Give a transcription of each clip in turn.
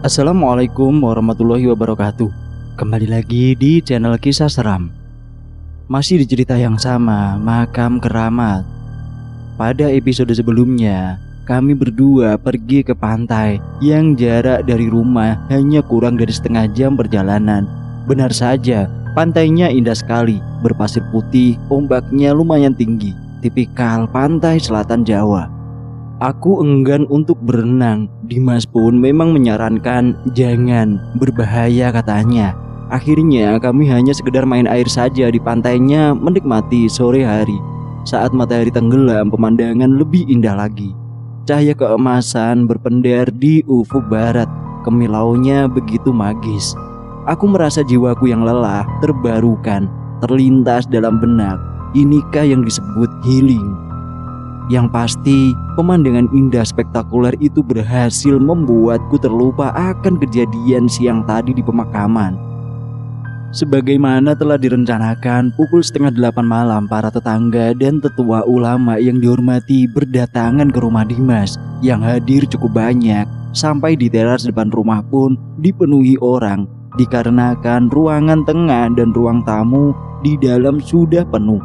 Assalamualaikum warahmatullahi wabarakatuh. Kembali lagi di channel Kisah Seram. Masih di cerita yang sama, makam keramat. Pada episode sebelumnya, kami berdua pergi ke pantai yang jarak dari rumah hanya kurang dari setengah jam perjalanan. Benar saja, pantainya indah sekali, berpasir putih, ombaknya lumayan tinggi, tipikal pantai selatan Jawa. Aku enggan untuk berenang. Dimas pun memang menyarankan jangan, berbahaya katanya. Akhirnya kami hanya sekedar main air saja di pantainya, menikmati sore hari. Saat matahari tenggelam, pemandangan lebih indah lagi. Cahaya keemasan berpendar di ufuk barat, kemilaunya begitu magis. Aku merasa jiwaku yang lelah terbarukan, terlintas dalam benak. Inikah yang disebut healing? Yang pasti, pemandangan indah spektakuler itu berhasil membuatku terlupa akan kejadian siang tadi di pemakaman. Sebagaimana telah direncanakan, pukul 7:30 malam para tetangga dan tetua ulama yang dihormati berdatangan ke rumah Dimas. Yang hadir cukup banyak, sampai di teras depan rumah pun dipenuhi orang, dikarenakan ruangan tengah dan ruang tamu di dalam sudah penuh.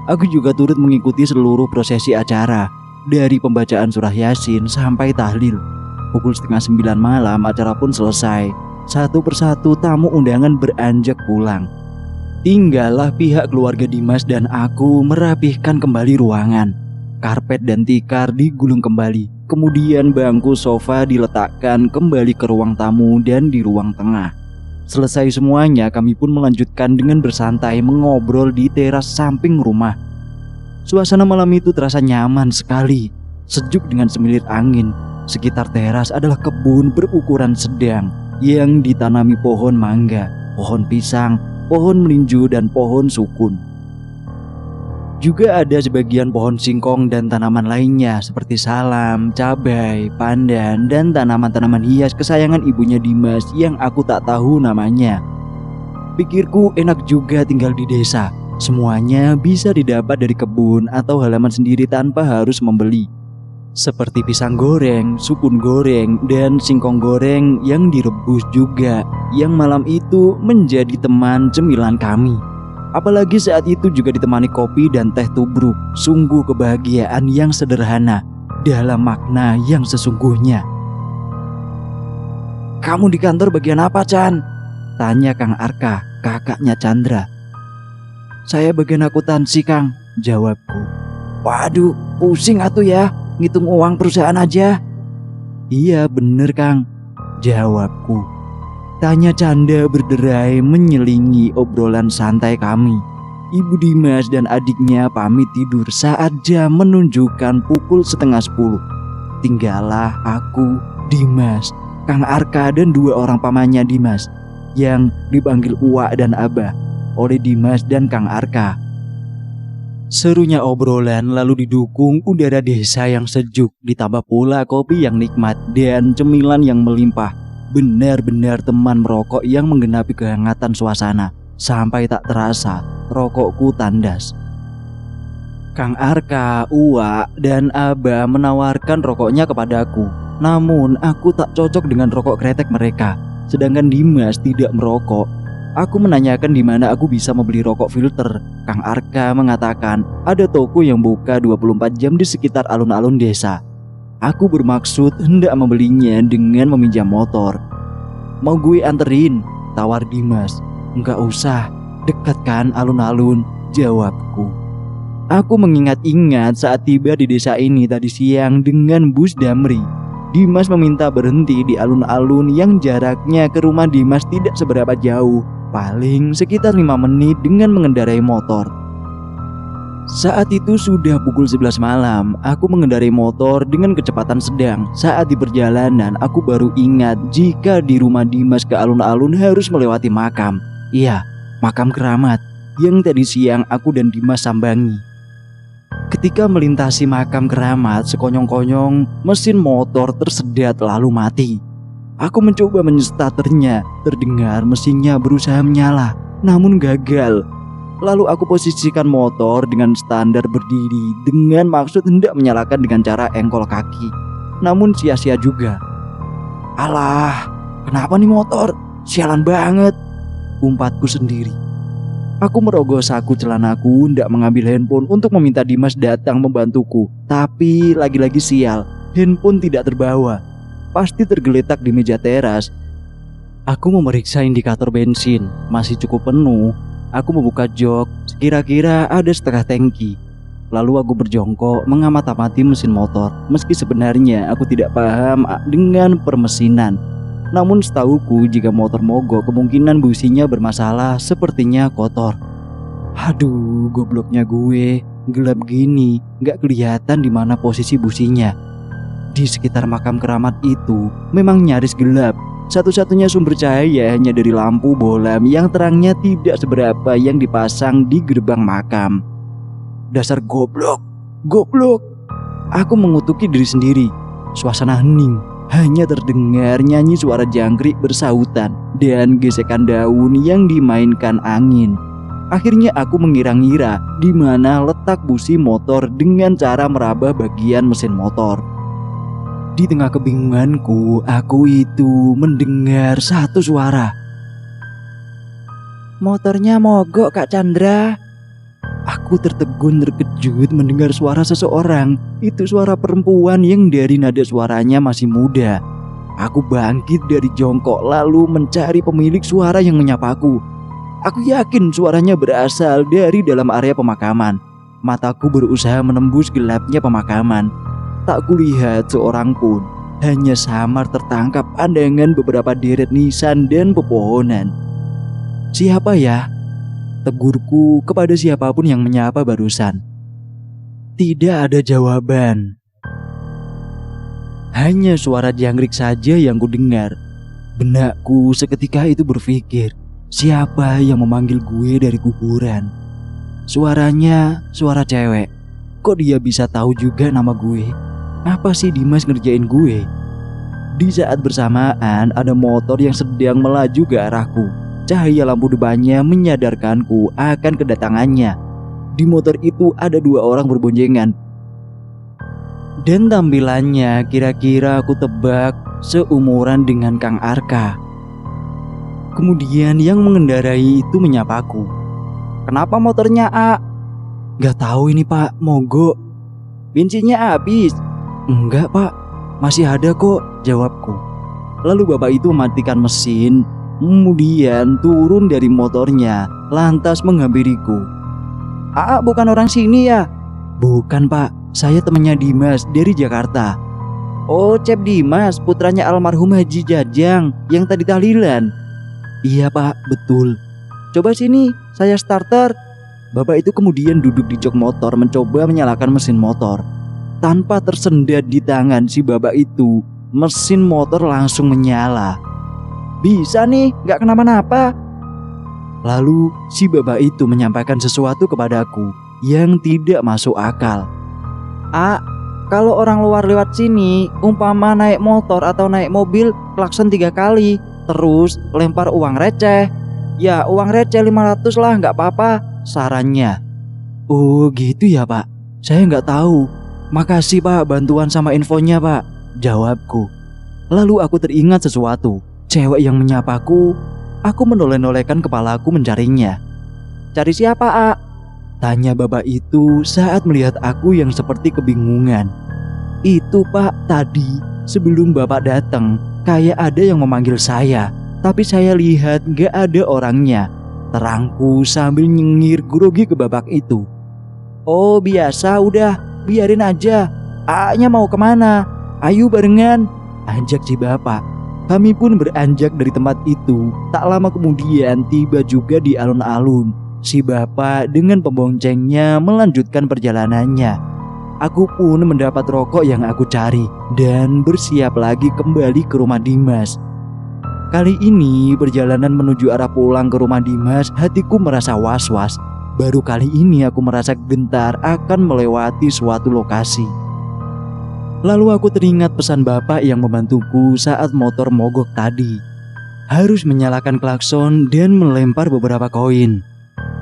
Aku juga turut mengikuti seluruh prosesi acara, dari pembacaan surah Yasin sampai tahlil. Pukul 8:30 malam acara pun selesai. Satu persatu tamu undangan beranjak pulang. Tinggallah pihak keluarga Dimas dan aku merapihkan kembali ruangan. Karpet dan tikar digulung kembali. Kemudian bangku sofa diletakkan kembali ke ruang tamu dan di ruang tengah. Selesai semuanya, kami pun melanjutkan dengan bersantai mengobrol di teras samping rumah. Suasana malam itu terasa nyaman sekali, sejuk dengan semilir angin. Sekitar teras adalah kebun berukuran sedang yang ditanami pohon mangga, pohon pisang, pohon melinju, dan pohon sukun. Juga ada sebagian pohon singkong dan tanaman lainnya seperti salam, cabai, pandan, dan tanaman-tanaman hias kesayangan ibunya Dimas yang aku tak tahu namanya. Pikirku enak juga tinggal di desa. Semuanya bisa didapat dari kebun atau halaman sendiri tanpa harus membeli. Seperti pisang goreng, sukun goreng, dan singkong goreng yang direbus juga, yang malam itu menjadi teman cemilan kami. Apalagi saat itu juga ditemani kopi dan teh tubruk. Sungguh kebahagiaan yang sederhana dalam makna yang sesungguhnya. "Kamu di kantor bagian apa, Chan?" tanya Kang Arka, kakaknya Chandra. "Saya bagian akuntansi, Kang," jawabku. "Waduh, pusing atuh ya, ngitung uang perusahaan aja." "Iya bener, Kang," jawabku. Tanya Canda berderai menyelingi obrolan santai kami. Ibu Dimas dan adiknya pamit tidur saat jam menunjukkan pukul 9:30. Tinggallah aku, Dimas, Kang Arka, dan dua orang pamannya Dimas yang dipanggil Uwa dan Abah oleh Dimas dan Kang Arka. Serunya obrolan lalu didukung udara desa yang sejuk, ditambah pula kopi yang nikmat dan cemilan yang melimpah. Benar-benar teman merokok yang menggenapi kehangatan suasana. Sampai tak terasa rokokku tandas. Kang Arka, Uwa, dan Abah menawarkan rokoknya kepadaku. Namun aku tak cocok dengan rokok kretek mereka. Sedangkan Dimas tidak merokok. Aku menanyakan di mana aku bisa membeli rokok filter. Kang Arka mengatakan ada toko yang buka 24 jam di sekitar alun-alun desa. Aku bermaksud hendak membelinya dengan meminjam motor. "Mau gue anterin?" tawar Dimas. "Enggak usah, dekat kan alun-alun," jawabku. Aku mengingat-ingat saat tiba di desa ini tadi siang dengan bus Damri. Dimas meminta berhenti di alun-alun yang jaraknya ke rumah Dimas tidak seberapa jauh, paling sekitar 5 menit dengan mengendarai motor. Saat itu sudah pukul 11 malam. Aku mengendarai motor dengan kecepatan sedang. Saat di perjalanan aku baru ingat jika di rumah Dimas ke alun-alun harus melewati makam. Iya, makam keramat yang tadi siang aku dan Dimas sambangi. Ketika melintasi makam keramat, sekonyong-konyong mesin motor tersedat lalu mati. Aku mencoba menyestarternya. Terdengar mesinnya berusaha menyala, namun gagal. Lalu aku posisikan motor dengan standar berdiri dengan maksud hendak menyalakan dengan cara engkol kaki. Namun sia-sia juga. Alah, kenapa nih motor? Sialan banget, umpatku sendiri. Aku merogoh saku celanaku, hendak mengambil handphone untuk meminta Dimas datang membantuku. Tapi lagi-lagi sial, handphone tidak terbawa. Pasti tergeletak di meja teras. Aku memeriksa indikator bensin, masih cukup penuh. Aku membuka jok, kira-kira ada setengah tangki. Lalu aku berjongkok mengamati mesin motor. Meski sebenarnya aku tidak paham dengan permesinan. Namun setahuku jika motor mogok kemungkinan businya bermasalah, sepertinya kotor. Aduh, gobloknya gue, gelap gini, gak kelihatan di mana posisi businya. Di sekitar makam keramat itu memang nyaris gelap. Satu-satunya sumber cahaya hanya dari lampu bolam yang terangnya tidak seberapa yang dipasang di gerbang makam. Dasar goblok, goblok. Aku mengutuki diri sendiri. Suasana hening. Hanya terdengar nyanyi suara jangkrik bersautan dan gesekan daun yang dimainkan angin. Akhirnya aku mengira-ngira di mana letak busi motor dengan cara meraba bagian mesin motor. Di tengah kebingunganku, aku itu mendengar satu suara. Motornya mogok, Kak Chandra. Aku tertegun terkejut mendengar suara seseorang. Itu suara perempuan yang dari nada suaranya masih muda. Aku bangkit dari jongkok lalu mencari pemilik suara yang menyapaku. Aku yakin suaranya berasal dari dalam area pemakaman. Mataku berusaha menembus gelapnya pemakaman. Tak kulihat seorang pun. Hanya samar tertangkap pandangan beberapa deret nisan dan pepohonan. Siapa ya? Tegurku kepada siapapun yang menyapa barusan. Tidak ada jawaban. Hanya suara jangkrik saja yang kudengar. Benakku seketika itu berpikir, siapa yang memanggil gue dari kuburan? Suaranya suara cewek. Kok dia bisa tahu juga nama gue? Apa sih Dimas ngerjain gue? Di saat bersamaan ada motor yang sedang melaju ke arahku. Cahaya lampu depannya menyadarkanku akan kedatangannya. Di motor itu ada dua orang berboncengan. Dan tampilannya kira-kira aku tebak seumuran dengan Kang Arka. Kemudian yang mengendarai itu menyapaku. Kenapa motornya, A? Gak tahu ini Pak, mogok. Bensinnya habis. Enggak Pak, masih ada kok, jawabku. Lalu bapak itu mematikan mesin. Kemudian turun dari motornya, lantas menghampiriku. Aa bukan orang sini ya? Bukan Pak, saya temannya Dimas dari Jakarta. Oh, Cep Dimas, putranya almarhum Haji Jajang yang tadi tahlilan. Iya Pak, betul. Coba sini, saya starter. Bapak itu kemudian duduk di jok motor mencoba menyalakan mesin motor. Tanpa tersendat di tangan si bapak itu, mesin motor langsung menyala. Bisa nih, gak kenapa-napa. Lalu si bapak itu menyampaikan sesuatu kepadaku yang tidak masuk akal. A, kalau orang luar lewat sini, umpama naik motor atau naik mobil, klakson 3 kali, terus lempar uang receh. Ya uang receh 500 lah, gak apa-apa, sarannya. Oh gitu ya Pak, saya gak tahu. Makasih Pak bantuan sama infonya Pak, jawabku. Lalu aku teringat sesuatu. Cewek yang menyapaku, aku menoleh-nolehkan kepalaku mencarinya. Cari siapa, A? Tanya bapak itu saat melihat aku yang seperti kebingungan. Itu Pak, tadi sebelum bapak datang, kayak ada yang memanggil saya. Tapi saya lihat gak ada orangnya. Terangku sambil nyengir grogi ke bapak itu. Oh biasa, udah, biarin aja. A-nya mau kemana? Ayo barengan, ajak si bapak. Kami pun beranjak dari tempat itu. Tak lama kemudian tiba juga di alun-alun. Si bapak dengan pemboncengnya melanjutkan perjalanannya. Aku pun mendapat rokok yang aku cari dan bersiap lagi kembali ke rumah Dimas. Kali ini perjalanan menuju arah pulang ke rumah Dimas, hatiku merasa was-was. Baru kali ini aku merasa gentar akan melewati suatu lokasi. Lalu aku teringat pesan bapak yang membantuku saat motor mogok tadi. Harus menyalakan klakson dan melempar beberapa koin.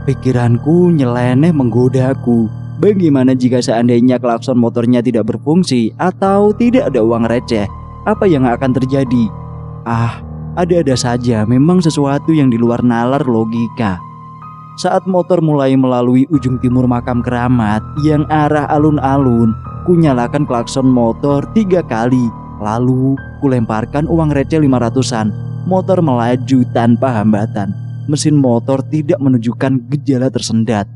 Pikiranku nyeleneh menggodaku. Bagaimana jika seandainya klakson motornya tidak berfungsi atau tidak ada uang receh? Apa yang akan terjadi? Ada-ada saja, memang sesuatu yang di luar nalar logika. Saat motor mulai melalui ujung timur makam keramat yang arah alun-alun, ku nyalakan klakson motor 3 kali. Lalu ku lemparkan uang receh 500-an. Motor melaju tanpa hambatan. Mesin motor tidak menunjukkan gejala tersendat.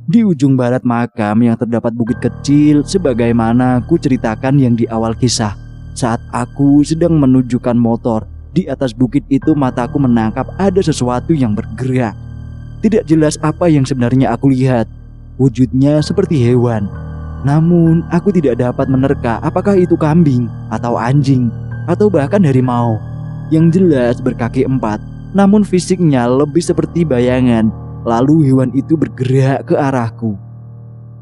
Di ujung barat makam yang terdapat bukit kecil sebagaimana ku ceritakan yang di awal kisah. Saat aku sedang menunjukkan motor, di atas bukit itu mataku menangkap ada sesuatu yang bergerak. Tidak jelas apa yang sebenarnya aku lihat. Wujudnya seperti hewan. Namun aku tidak dapat menerka apakah itu kambing atau anjing atau bahkan harimau. Yang jelas berkaki 4, namun fisiknya lebih seperti bayangan. Lalu hewan itu bergerak ke arahku.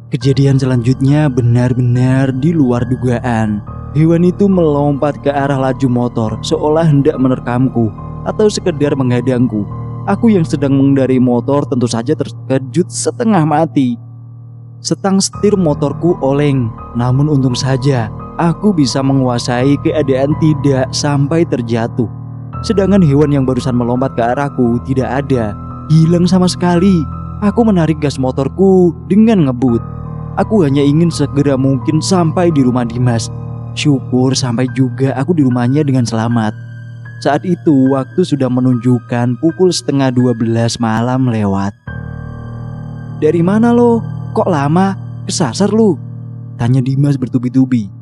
Kejadian selanjutnya benar-benar di luar dugaan. Hewan itu melompat ke arah laju motor seolah hendak menerkamku atau sekedar menghadangku. Aku yang sedang mengendarai motor tentu saja terkejut setengah mati. Setang setir motorku oleng, namun untung saja aku bisa menguasai keadaan tidak sampai terjatuh. Sedangkan hewan yang barusan melompat ke arahku tidak ada, hilang sama sekali. Aku menarik gas motorku dengan ngebut. Aku hanya ingin segera mungkin sampai di rumah Dimas. Syukur sampai juga aku di rumahnya dengan selamat. Saat itu waktu sudah menunjukkan pukul 11:30 malam lewat. "Dari mana lo? Kok lama? Kesasar lu?" tanya Dimas bertubi-tubi.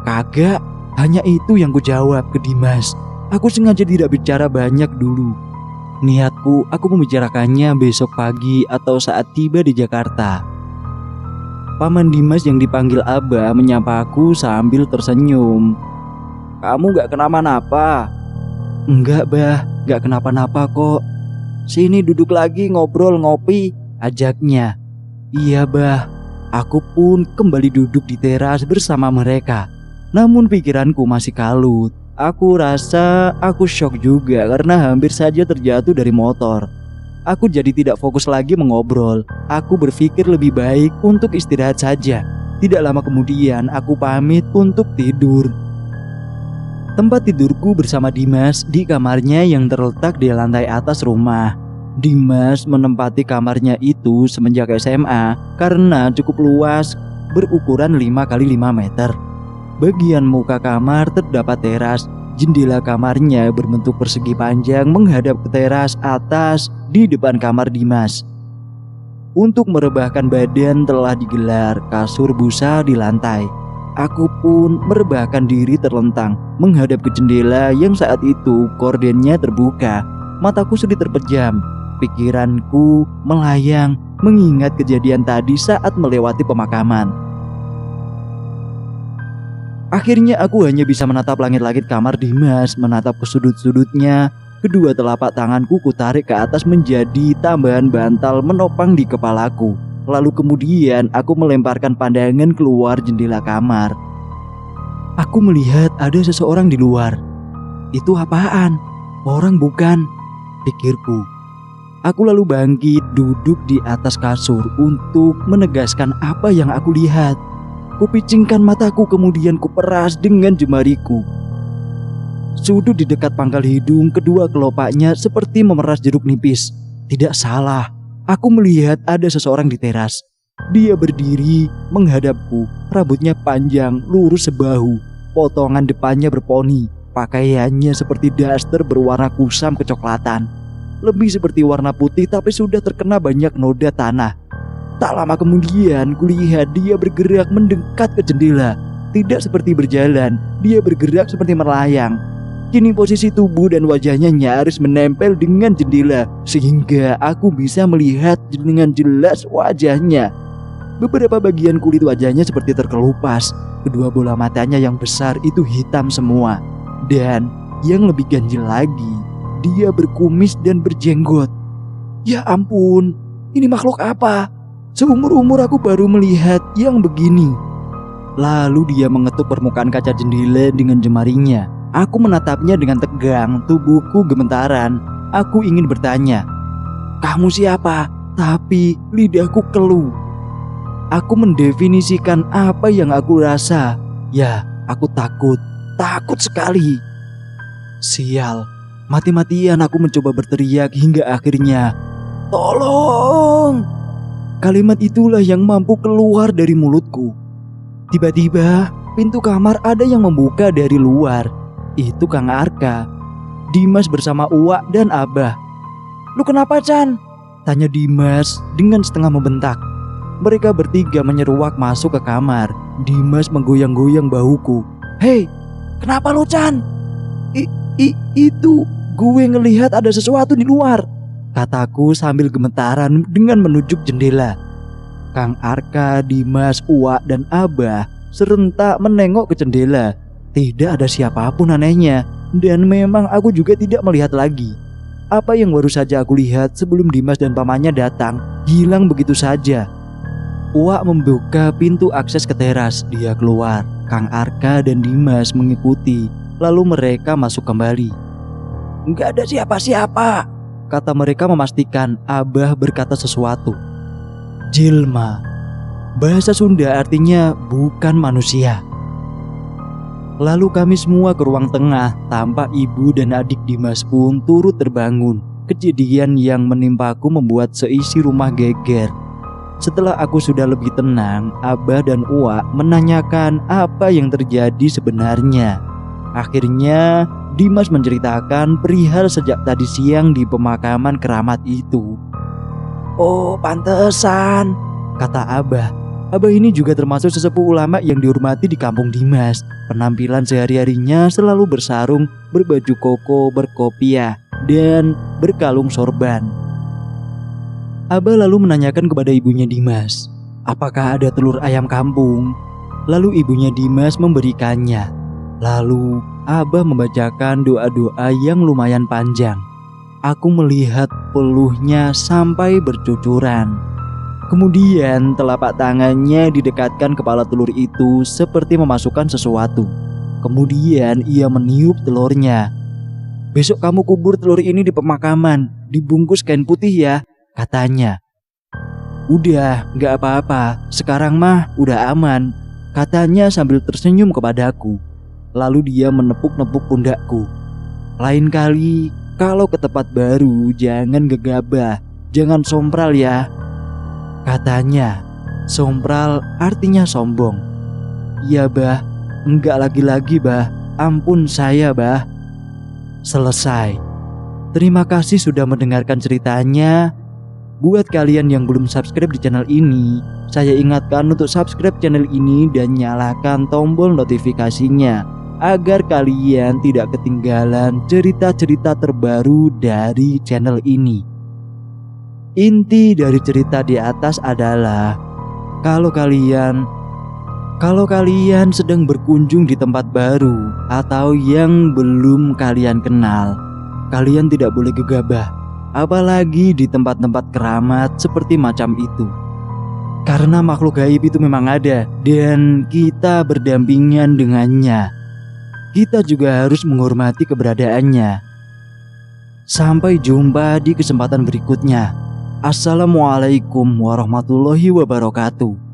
"Kagak, hanya itu yang ku jawab ke Dimas. Aku sengaja tidak bicara banyak dulu. Niatku aku membicarakannya besok pagi atau saat tiba di Jakarta." Paman Dimas yang dipanggil Abah menyapa aku sambil tersenyum. "Kamu gak kenapa-napa?" "Enggak, Bah, gak kenapa-napa kok. Sini duduk lagi ngobrol ngopi," ajaknya. "Iya, Bah." Aku pun kembali duduk di teras bersama mereka. Namun pikiranku masih kalut. Aku rasa aku shock juga karena hampir saja terjatuh dari motor. Aku jadi tidak fokus lagi mengobrol. Aku berpikir lebih baik untuk istirahat saja. Tidak lama kemudian aku pamit untuk tidur. Tempat tidurku bersama Dimas di kamarnya yang terletak di lantai atas rumah. Dimas menempati kamarnya itu semenjak SMA karena cukup luas, berukuran 5x5 meter. Bagian muka kamar terdapat teras. Jendela kamarnya berbentuk persegi panjang menghadap ke teras atas di depan kamar Dimas. Untuk merebahkan badan telah digelar kasur busa di lantai. Aku pun merebahkan diri terlentang menghadap ke jendela yang saat itu kordennya terbuka. Mataku sedikit terpejam. Pikiranku melayang mengingat kejadian tadi saat melewati pemakaman. Akhirnya aku hanya bisa menatap langit-langit kamar Dimas, menatap ke sudut-sudutnya. Kedua telapak tanganku kutarik ke atas menjadi tambahan bantal menopang di kepalaku. Lalu kemudian aku melemparkan pandangan keluar jendela kamar. Aku melihat ada seseorang di luar. Itu apaan? Orang bukan? Pikirku. Aku lalu bangkit duduk di atas kasur untuk menegaskan apa yang aku lihat. Kupicingkan mataku kemudian kuperas dengan jemariku. Sudut di dekat pangkal hidung kedua kelopaknya seperti memeras jeruk nipis. Tidak salah, aku melihat ada seseorang di teras. Dia berdiri menghadapku, rambutnya panjang, lurus sebahu, potongan depannya berponi, pakaiannya seperti daster berwarna kusam kecoklatan. Lebih seperti warna putih tapi sudah terkena banyak noda tanah. Tak lama kemudian kulihat dia bergerak mendekat ke jendela. Tidak seperti berjalan, dia bergerak seperti melayang. Kini posisi tubuh dan wajahnya nyaris menempel dengan jendela sehingga aku bisa melihat dengan jelas wajahnya. Beberapa bagian kulit wajahnya seperti terkelupas. Kedua bola matanya yang besar itu hitam semua. Dan yang lebih ganjil lagi, dia berkumis dan berjenggot. Ya ampun, ini makhluk apa? Seumur-umur aku baru melihat yang begini. Lalu dia mengetuk permukaan kaca jendela dengan jemarinya. Aku menatapnya dengan tegang, tubuhku gemetaran. Aku ingin bertanya, "Kamu siapa?" Tapi lidahku keluh. Aku mendefinisikan apa yang aku rasa. Ya, aku takut sekali. Sial, mati-matian aku mencoba berteriak hingga akhirnya, "Tolong!" Kalimat itulah yang mampu keluar dari mulutku. Tiba-tiba pintu kamar ada yang membuka dari luar. Itu Kang Arka, Dimas bersama Uwak dan Abah. "Lu kenapa, Chan?" tanya Dimas dengan setengah membentak. Mereka bertiga menyeruak masuk ke kamar. Dimas menggoyang-goyang bahuku. "Hei, kenapa lu, Chan?" Itu gue ngelihat ada sesuatu di luar," kataku sambil gemetaran dengan menunjuk jendela. Kang Arka, Dimas, Uwak, dan Abah serentak menengok ke jendela. Tidak ada siapapun anehnya, dan memang aku juga tidak melihat lagi. Apa yang baru saja aku lihat sebelum Dimas dan pamannya datang hilang begitu saja. Uwak membuka pintu akses ke teras. Dia keluar. Kang Arka dan Dimas mengikuti. Lalu mereka masuk kembali. "Nggak ada siapa-siapa," kata mereka memastikan. Abah berkata sesuatu. "Jelma." Bahasa Sunda artinya bukan manusia. Lalu kami semua ke ruang tengah. Tampak ibu dan adik Dimas pun turut terbangun. Kejadian yang menimpaku membuat seisi rumah geger. Setelah aku sudah lebih tenang, Abah dan Uwak menanyakan apa yang terjadi sebenarnya. Akhirnya Dimas menceritakan perihal sejak tadi siang di pemakaman keramat itu. "Oh, pantesan," kata Abah. Abah ini juga termasuk sesepuh ulama yang dihormati di kampung Dimas. Penampilan sehari-harinya selalu bersarung, berbaju koko, berkopiah, dan berkalung sorban. Abah lalu menanyakan kepada ibunya Dimas, apakah ada telur ayam kampung. Lalu ibunya Dimas memberikannya. Lalu Abah membacakan doa-doa yang lumayan panjang. Aku melihat peluhnya sampai bercucuran. Kemudian telapak tangannya didekatkan kepala telur itu seperti memasukkan sesuatu. Kemudian ia meniup telurnya. "Besok kamu kubur telur ini di pemakaman, dibungkus kain putih ya," katanya. "Udah, gak apa-apa, sekarang mah udah aman," katanya sambil tersenyum kepadaku. Lalu dia menepuk-nepuk pundakku. "Lain kali kalau ke tempat baru jangan gegabah, jangan sompral ya," katanya. Sompral artinya sombong. "Iya bah, enggak lagi-lagi bah, ampun saya bah." Selesai. Terima kasih sudah mendengarkan ceritanya. Buat kalian yang belum subscribe di channel ini, saya ingatkan untuk subscribe channel ini dan nyalakan tombol notifikasinya agar kalian tidak ketinggalan cerita-cerita terbaru dari channel ini. Inti dari cerita di atas adalah kalau kalian sedang berkunjung di tempat baru atau yang belum kalian kenal, kalian tidak boleh gegabah, apalagi di tempat-tempat keramat seperti macam itu. Karena makhluk gaib itu memang ada dan kita berdampingan dengannya. Kita juga harus menghormati keberadaannya. Sampai jumpa di kesempatan berikutnya. Assalamualaikum warahmatullahi wabarakatuh.